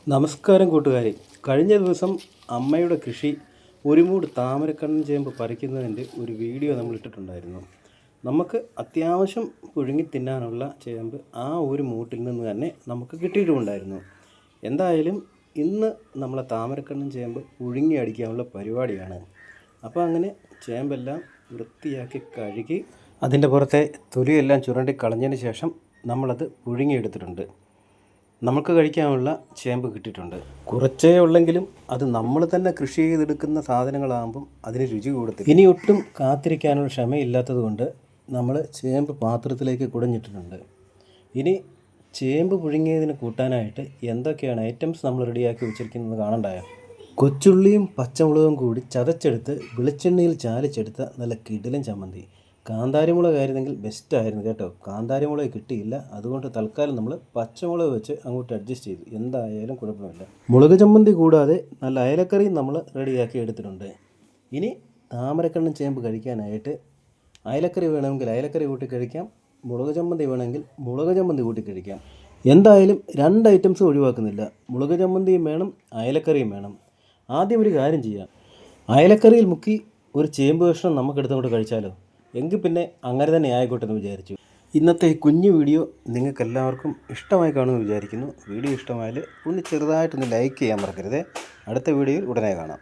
നമസ്കാരം കൂട്ടുകാരെ. കഴിഞ്ഞ ദിവസം അമ്മയുടെ കൃഷി ഒരു മൂട് താമരക്കണ്ണൻ ചേമ്പ് പറിക്കുന്നതിൻ്റെ ഒരു വീഡിയോ നമ്മൾ ഇട്ടിട്ടുണ്ടായിരുന്നു. നമുക്ക് അത്യാവശ്യം പുഴുങ്ങി തിന്നാനുള്ള ചേമ്പ് ആ ഒരു മൂട്ടിൽ നിന്ന് തന്നെ നമുക്ക് കിട്ടിയിട്ടുമുണ്ടായിരുന്നു. എന്തായാലും ഇന്ന് നമ്മളെ താമരക്കണ്ണൻ ചേമ്പ് പുഴുങ്ങി അടിക്കാനുള്ള പരിപാടിയാണ്. അപ്പോൾ അങ്ങനെ ചേമ്പെല്ലാം വൃത്തിയാക്കി കഴുകി അതിൻ്റെ പുറത്തെ തൊലിയെല്ലാം ചുരണ്ടി കളഞ്ഞതിന് ശേഷം നമ്മളത് പുഴുങ്ങിയെടുത്തിട്ടുണ്ട്. നമുക്ക് കഴിക്കാനുള്ള ചേമ്പ് കിട്ടിയിട്ടുണ്ട്. കുറച്ചേ ഉള്ളെങ്കിലും അത് നമ്മൾ തന്നെ കൃഷി ചെയ്തെടുക്കുന്ന സാധനങ്ങളാകുമ്പം അതിന് രുചി കൂടുതൽ. ഇനി ഒട്ടും കാത്തിരിക്കാനുള്ള ക്ഷമയില്ലാത്തത് കൊണ്ട് നമ്മൾ ചേമ്പ് പാത്രത്തിലേക്ക് കുടഞ്ഞിട്ടിട്ടുണ്ട്. ഇനി ചേമ്പ് പുഴുങ്ങിയതിന് കൂട്ടാനായിട്ട് എന്തൊക്കെയാണ് ഐറ്റംസ് നമ്മൾ റെഡിയാക്കി വെച്ചിരിക്കുന്നത് കാണണ്ടായോ? കൊച്ചുള്ളിയും പച്ചമുളകും കൂടി ചതച്ചെടുത്ത് വെളിച്ചെണ്ണയിൽ ചാലിച്ചെടുത്ത നല്ല കിടിലൻ ചമ്മന്തി. കാന്താരിമുളകായിരുന്നെങ്കിൽ ബെസ്റ്റായിരുന്നു കേട്ടോ. കാന്താരിമുളക് കിട്ടിയില്ല, അതുകൊണ്ട് തൽക്കാലം നമ്മൾ പച്ചമുളക് വെച്ച് അങ്ങോട്ട് അഡ്ജസ്റ്റ് ചെയ്തു. എന്തായാലും കുഴപ്പമില്ല. മുളക് ചമ്മന്തി കൂടാതെ നല്ല അയലക്കറിയും നമ്മൾ റെഡിയാക്കി എടുത്തിട്ടുണ്ട്. ഇനി താമരക്കണ്ണൻ ചേമ്പ് കഴിക്കാനായിട്ട് അയലക്കറി വേണമെങ്കിൽ അയലക്കറി കൂട്ടി കഴിക്കാം, മുളക് ചമ്മന്തി വേണമെങ്കിൽ മുളക് ചമ്മന്തി കൂട്ടി കഴിക്കാം. എന്തായാലും രണ്ട് ഐറ്റംസ് ഒഴിവാക്കുന്നില്ല. മുളക് ചമ്മന്തിയും വേണം, അയലക്കറിയും വേണം. ആദ്യം ഒരു കാര്യം ചെയ്യാം, അയലക്കറിയിൽ മുക്കി ഒരു ചേമ്പ് കഷ്ണം നമുക്കെടുത്തുകൊണ്ട് കഴിച്ചാലോ? എങ്കിൽ പിന്നെ അങ്ങനെ തന്നെ ആയിക്കോട്ടെ എന്ന് വിചാരിച്ചു. ഇന്നത്തെ ഈ കുഞ്ഞു വീഡിയോ നിങ്ങൾക്ക് എല്ലാവർക്കും ഇഷ്ടമായി കാണുമെന്ന് വിചാരിക്കുന്നു. വീഡിയോ ഇഷ്ടമായാൽ ഒന്ന് ചെറുതായിട്ടൊന്ന് ലൈക്ക് ചെയ്യാൻ മറക്കരുത്. അടുത്ത വീഡിയോയിൽ ഉടനെ കാണാം.